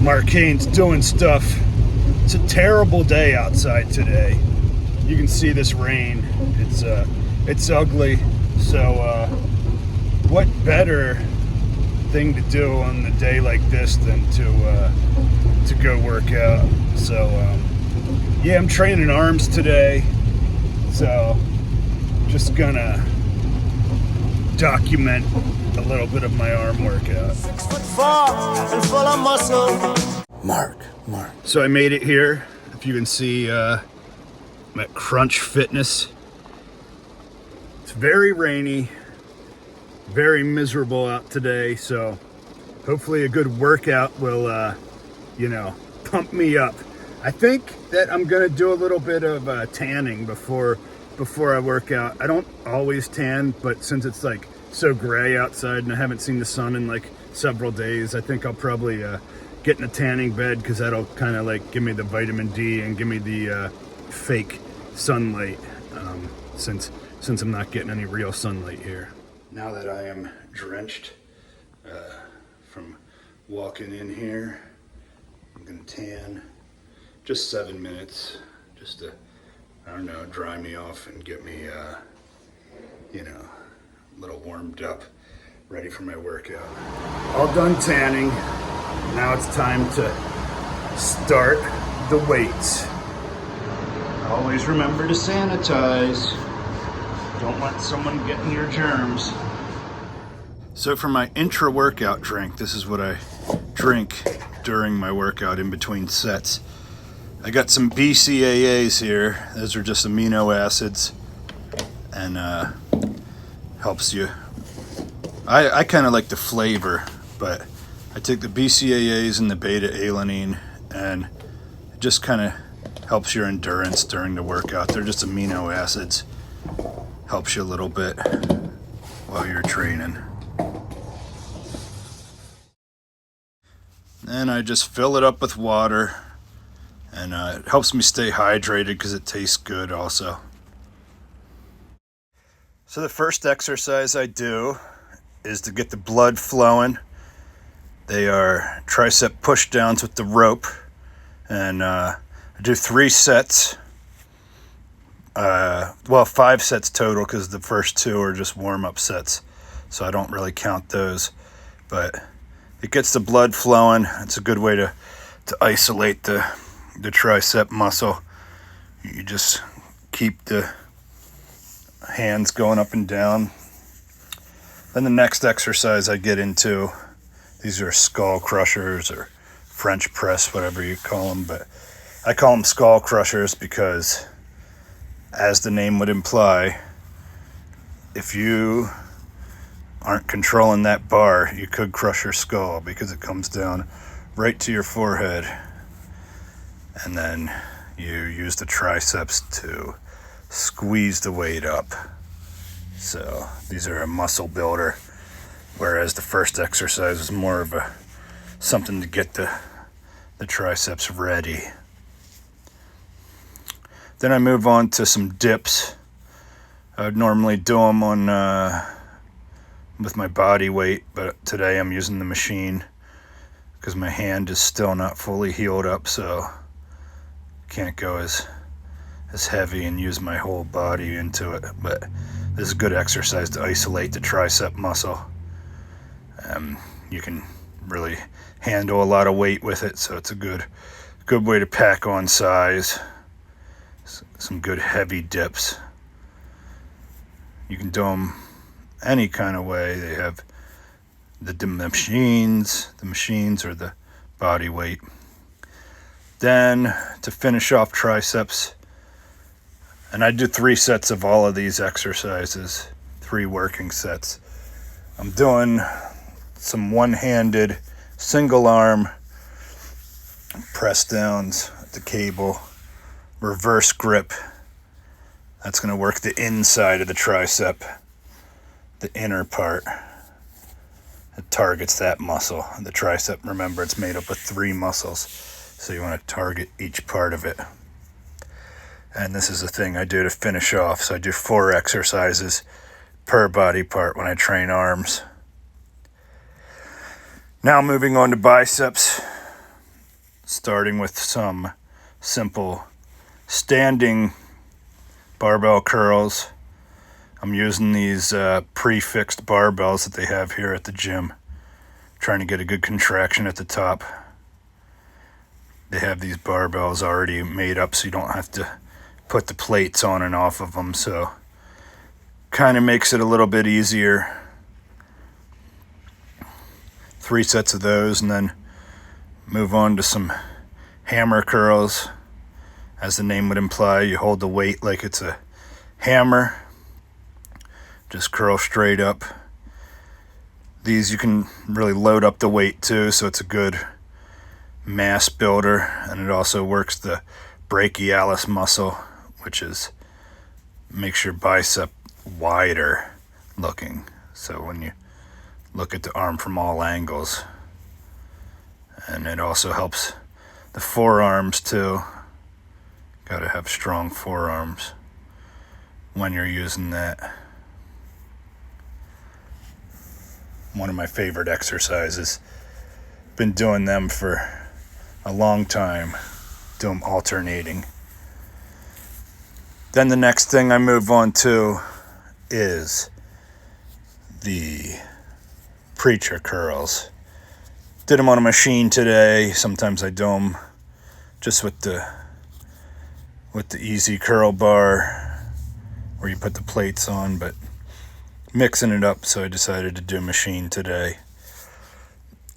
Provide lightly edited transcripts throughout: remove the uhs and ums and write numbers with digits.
Marcane's doing stuff. It's a terrible day outside today. You can see this rain. It's ugly. So what better thing to do on a day like this than to go work out. So yeah, I'm training arms today. So just gonna document a little bit of my arm workout. 6'4" and full of muscle. Mark. So I made it here. If you can see, I'm at Crunch Fitness. It's very rainy, very miserable out today. So hopefully a good workout will, pump me up. I think that I'm gonna do a little bit of tanning before I work out. I don't always tan, but since it's like so gray outside and I haven't seen the sun in like several days, I think I'll probably get in a tanning bed, because that'll kind of like give me the vitamin D and give me the fake sunlight, since I'm not getting any real sunlight here. Now that I am drenched from walking in here, I'm gonna tan just 7 minutes, just to, I don't know, dry me off and get me, a little warmed up, ready for my workout. All done tanning. Now it's time to start the weights. Always remember to sanitize. Don't let someone get in your germs. So for my intra-workout drink, this is what I drink during my workout in between sets. I got some BCAAs here. Those are just amino acids, and helps you. I kind of like the flavor, but I take the BCAAs and the beta-alanine, and it just kind of helps your endurance during the workout. They're just amino acids. Helps you a little bit while you're training. And I just fill it up with water, and it helps me stay hydrated because it tastes good also. So the first exercise I do is to get the blood flowing. They are tricep push downs with the rope, and I do 3 sets. 5 sets total, because the first 2 are just warm-up sets, so I don't really count those. But it gets the blood flowing. It's a good way to isolate the tricep muscle. You just keep the hands going up and down. Then the next exercise I get into, these are skull crushers or French press, whatever you call them, but I call them skull crushers because, as the name would imply, if you aren't controlling that bar, you could crush your skull, because it comes down right to your forehead, and then you use the triceps to squeeze the weight up. So these are a muscle builder, whereas the first exercise is more of something to get the triceps ready. Then I move on to some dips. I would normally do them on with my body weight, but today I'm using the machine because my hand is still not fully healed up, so can't go as heavy and use my whole body into it. But this is a good exercise to isolate the tricep muscle. You can really handle a lot of weight with it, so it's a good way to pack on size. Some good heavy dips. You can do them any kind of way. They have the machines or the body weight. Then to finish off triceps, and I do 3 sets of all of these exercises, 3 working sets. I'm doing some one-handed single arm press downs at the cable, reverse grip. That's going to work the inside of the tricep, the inner part. It targets that muscle. The tricep, remember, it's made up of 3 muscles, so you want to target each part of it. And this is the thing I do to finish off. So I do 4 exercises per body part when I train arms. Now moving on to biceps. starting with some simple standing barbell curls. I'm using these prefixed barbells that they have here at the gym, trying to get a good contraction at the top. They have these barbells already made up so you don't have to put the plates on and off of them, so kind of makes it a little bit easier. 3 sets of those, and then move on to some hammer curls. As the name would imply, you hold the weight like it's a hammer. Just curl straight up. These you can really load up the weight too, so it's a good mass builder, and it also works the brachialis muscle, which makes your bicep wider looking. So when you look at the arm from all angles, and it also helps the forearms too. Got to have strong forearms when you're using that. One of my favorite exercises. Been doing them for a long time. Do them alternating. Then the next thing I move on to is the preacher curls. Did them on a machine today. Sometimes I do them just with the easy curl bar where you put the plates on, but mixing it up, so I decided to do a machine today.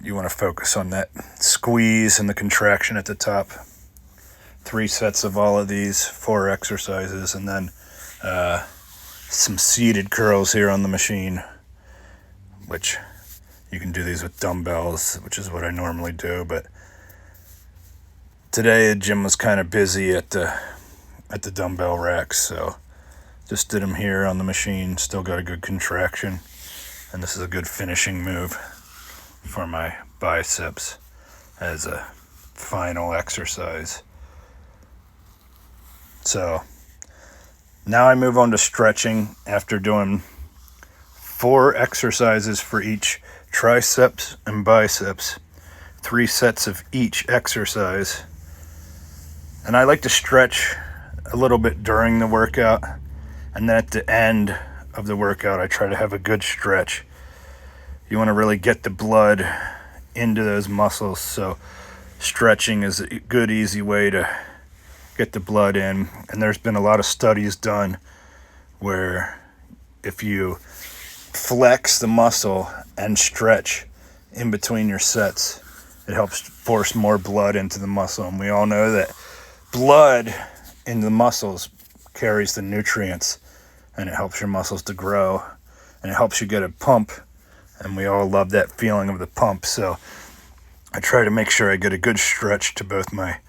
You want to focus on that squeeze and the contraction at the top. 3 sets of all of these, 4 exercises, and then some seated curls here on the machine, which you can do these with dumbbells, which is what I normally do, but today the gym was kind of busy at the dumbbell racks, so just did them here on the machine. Still got a good contraction, and this is a good finishing move for my biceps as a final exercise. So now I move on to stretching after doing 4 exercises for each triceps and biceps, 3 sets of each exercise. And I like to stretch a little bit during the workout, and then at the end of the workout I try to have a good stretch. You want to really get the blood into those muscles, so stretching is a good, easy way to get the blood in. And there's been a lot of studies done where if you flex the muscle and stretch in between your sets, it helps force more blood into the muscle. And we all know that blood in the muscles carries the nutrients, and it helps your muscles to grow, and it helps you get a pump, and we all love that feeling of the pump. So I try to make sure I get a good stretch to both my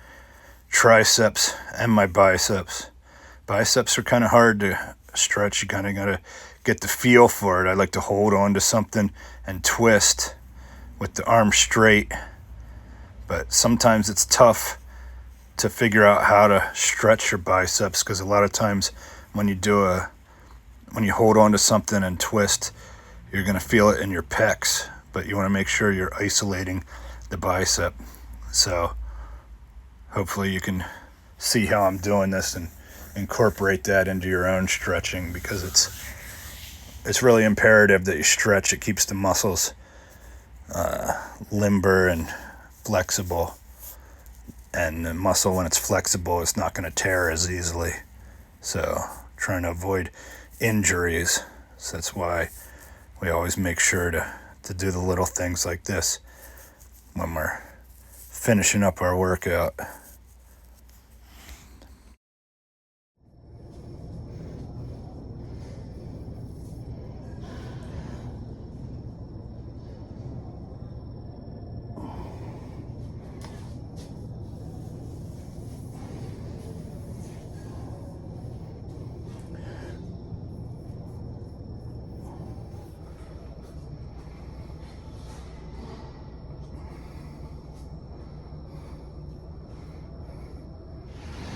triceps and my biceps. Biceps are kind of hard to stretch. You kind of got to get the feel for it. I like to hold on to something and twist with the arm straight, but sometimes it's tough to figure out how to stretch your biceps, because a lot of times when you hold on to something and twist, you're going to feel it in your pecs, but you want to make sure you're isolating the bicep. So hopefully you can see how I'm doing this and incorporate that into your own stretching, because it's really imperative that you stretch. It keeps the muscles limber and flexible, and the muscle, when it's flexible, it's not going to tear as easily. So trying to avoid injuries. So that's why we always make sure to do the little things like this when we're finishing up our workout.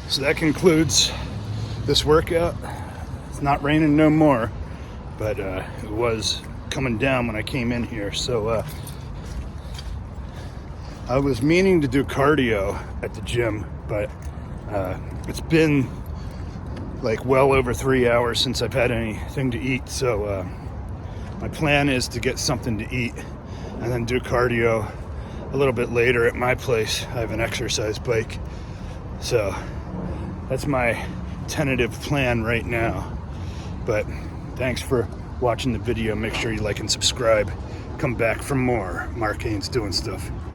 So that concludes this workout. It's not raining no more, but it was coming down when I came in here. So I was meaning to do cardio at the gym, but it's been like well over 3 hours since I've had anything to eat. So my plan is to get something to eat and then do cardio a little bit later at my place. I have an exercise bike. So that's my tentative plan right now. But thanks for watching the video. Make sure you like and subscribe. Come back for more Mark Haynes Doing Stuff.